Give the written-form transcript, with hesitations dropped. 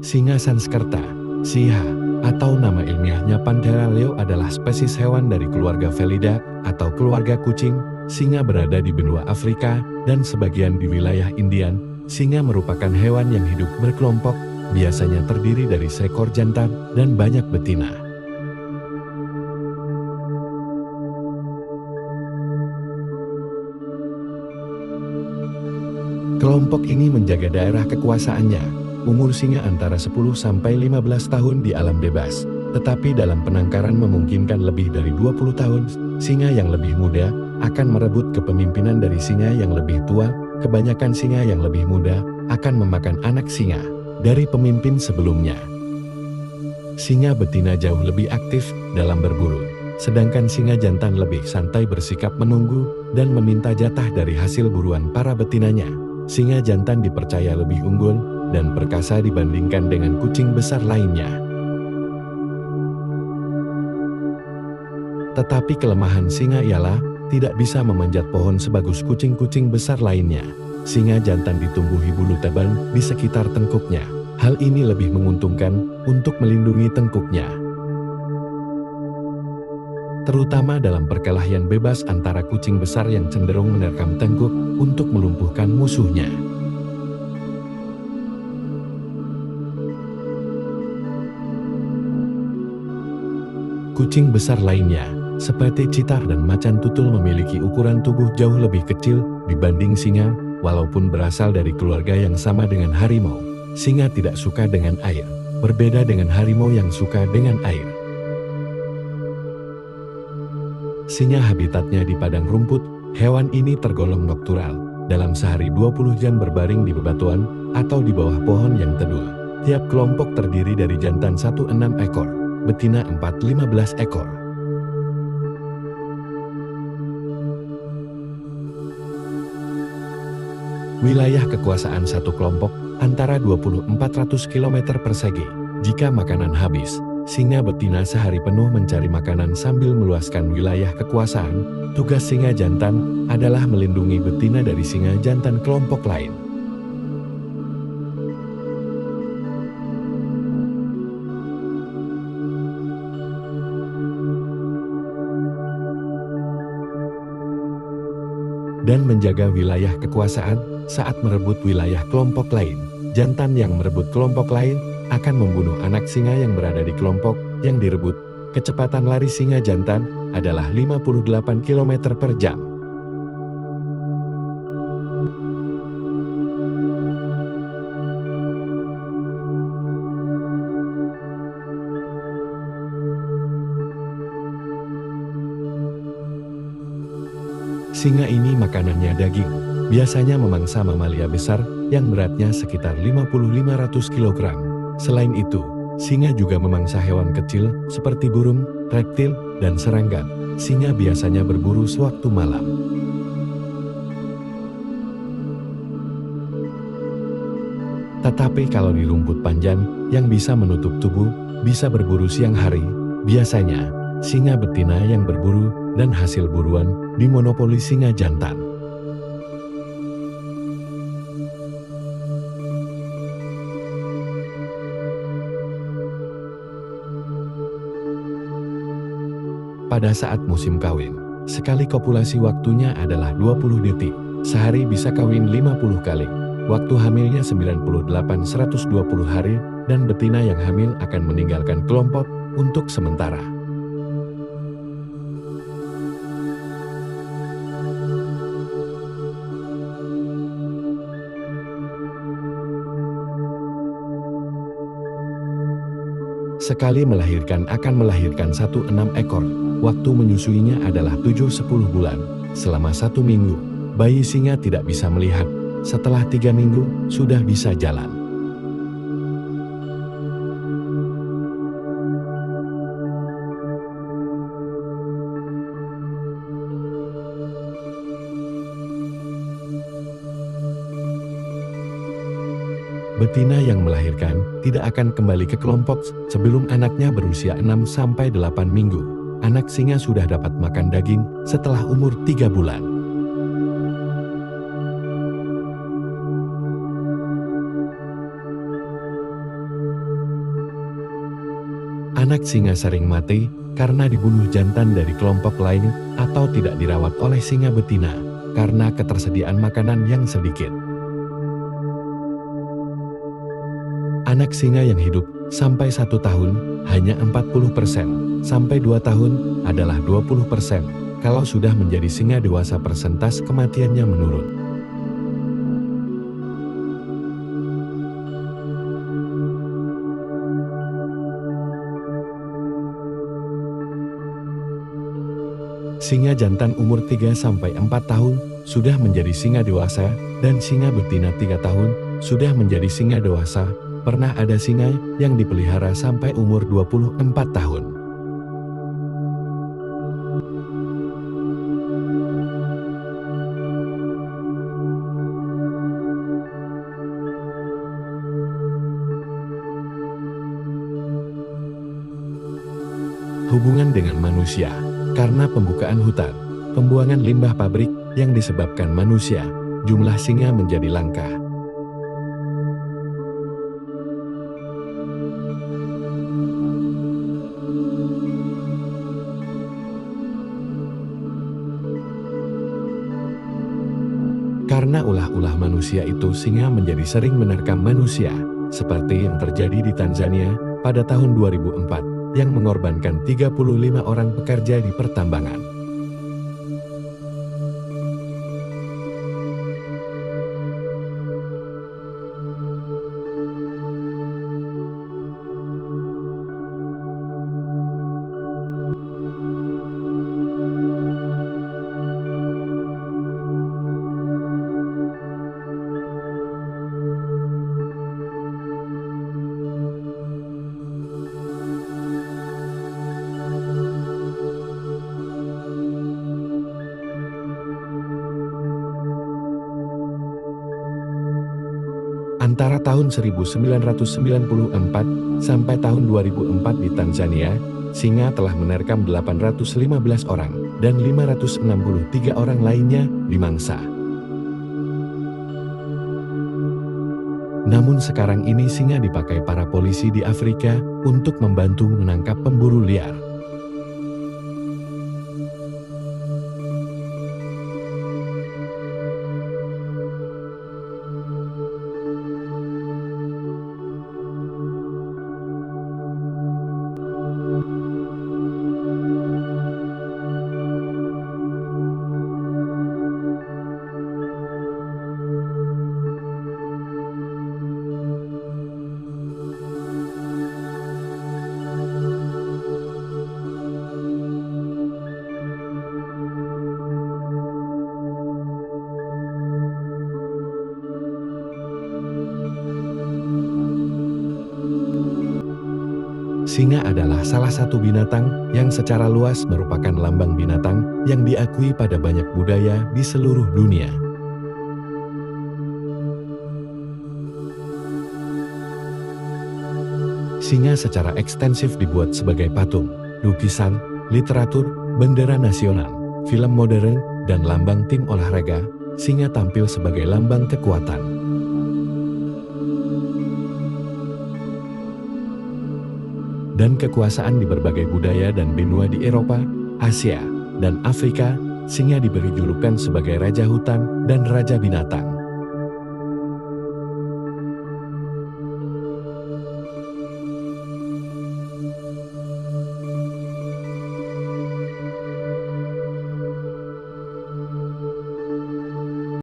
Singa Sanskerta, Siha, atau nama ilmiahnya Panthera leo adalah spesies hewan dari keluarga Felidae atau keluarga kucing. Singa berada di benua Afrika dan sebagian di wilayah Indian. Singa merupakan hewan yang hidup berkelompok, biasanya terdiri dari seekor jantan dan banyak betina. Kelompok ini menjaga daerah kekuasaannya. Umur singa antara 10 sampai 15 tahun di alam bebas, tetapi dalam penangkaran memungkinkan lebih dari 20 tahun. Singa yang lebih muda akan merebut kepemimpinan dari singa yang lebih tua. Kebanyakan singa yang lebih muda akan memakan anak singa dari pemimpin sebelumnya. Singa betina jauh lebih aktif dalam berburu, sedangkan singa jantan lebih santai bersikap menunggu dan meminta jatah dari hasil buruan para betinanya. Singa jantan dipercaya lebih unggul dan perkasa dibandingkan dengan kucing besar lainnya. Tetapi kelemahan singa ialah tidak bisa memanjat pohon sebagus kucing-kucing besar lainnya. Singa jantan ditumbuhi bulu tebal di sekitar tengkuknya. Hal ini lebih menguntungkan untuk melindungi tengkuknya, terutama dalam perkelahian bebas antara kucing besar yang cenderung menerkam tengkuk untuk melumpuhkan musuhnya. Kucing besar lainnya, seperti citar dan macan tutul, memiliki ukuran tubuh jauh lebih kecil dibanding singa. Walaupun berasal dari keluarga yang sama dengan harimau, singa tidak suka dengan air, berbeda dengan harimau yang suka dengan air. Singa habitatnya di padang rumput. Hewan ini tergolong noktural. Dalam sehari 20 jam berbaring di bebatuan atau di bawah pohon yang teduh. Tiap kelompok terdiri dari jantan 1 6 ekor, betina 4 15 ekor. Wilayah kekuasaan satu kelompok antara 20-400 km persegi. Jika makanan habis, singa betina sehari penuh mencari makanan sambil meluaskan wilayah kekuasaan. Tugas singa jantan adalah melindungi betina dari singa jantan kelompok lain. Dan menjaga wilayah kekuasaan. Saat merebut wilayah kelompok lain, jantan yang merebut kelompok lain akan membunuh anak singa yang berada di kelompok yang direbut. Kecepatan lari singa jantan adalah 58 km per jam. Singa ini makanannya daging. Biasanya memangsa mamalia besar yang beratnya sekitar 50-500 kg. Selain itu, singa juga memangsa hewan kecil seperti burung, reptil, dan serangga. Singa biasanya berburu sewaktu malam. Tetapi kalau di rumput panjang yang bisa menutup tubuh, bisa berburu siang hari. Biasanya, singa betina yang berburu dan hasil buruan dimonopoli singa jantan. Pada saat musim kawin, sekali kopulasi waktunya adalah 20 detik. Sehari bisa kawin 50 kali. Waktu hamilnya 98-120 hari, dan betina yang hamil akan meninggalkan kelompok untuk sementara. Sekali melahirkan akan melahirkan 1-6 ekor. Waktu menyusuinya adalah 7-10 bulan. Selama 1 minggu, bayi singa tidak bisa melihat. Setelah 3 minggu, sudah bisa jalan. Betina yang melahirkan tidak akan kembali ke kelompok sebelum anaknya berusia 6-8 minggu. Anak singa sudah dapat makan daging setelah umur 3 bulan. Anak singa sering mati karena dibunuh jantan dari kelompok lain atau tidak dirawat oleh singa betina karena ketersediaan makanan yang sedikit. Anak singa yang hidup sampai 1 tahun hanya 40%, sampai 2 tahun adalah 20%. Kalau sudah menjadi singa dewasa persentase kematiannya menurun. Singa jantan umur 3-4 tahun sudah menjadi singa dewasa dan singa betina 3 tahun sudah menjadi singa dewasa. Pernah ada singa yang dipelihara sampai umur 24 tahun. Hubungan dengan manusia. Karena pembukaan hutan, pembuangan limbah pabrik yang disebabkan manusia, jumlah singa menjadi langka. Karena ulah-ulah manusia itu, singa menjadi sering menerkam manusia, seperti yang terjadi di Tanzania pada tahun 2004. Yang mengorbankan 35 orang pekerja di pertambangan. Antara tahun 1994 sampai tahun 2004 di Tanzania, singa telah menerkam 815 orang dan 563 orang lainnya dimangsa. Namun sekarang ini singa dipakai para polisi di Afrika untuk membantu menangkap pemburu liar. Singa adalah salah satu binatang yang secara luas merupakan lambang binatang yang diakui pada banyak budaya di seluruh dunia. Singa secara ekstensif dibuat sebagai patung, lukisan, literatur, bendera nasional, film modern, dan lambang tim olahraga. Singa tampil sebagai lambang kekuatan. Dan kekuasaan di berbagai budaya dan benua di Eropa, Asia, dan Afrika. Singa diberi julukan sebagai raja hutan dan raja binatang.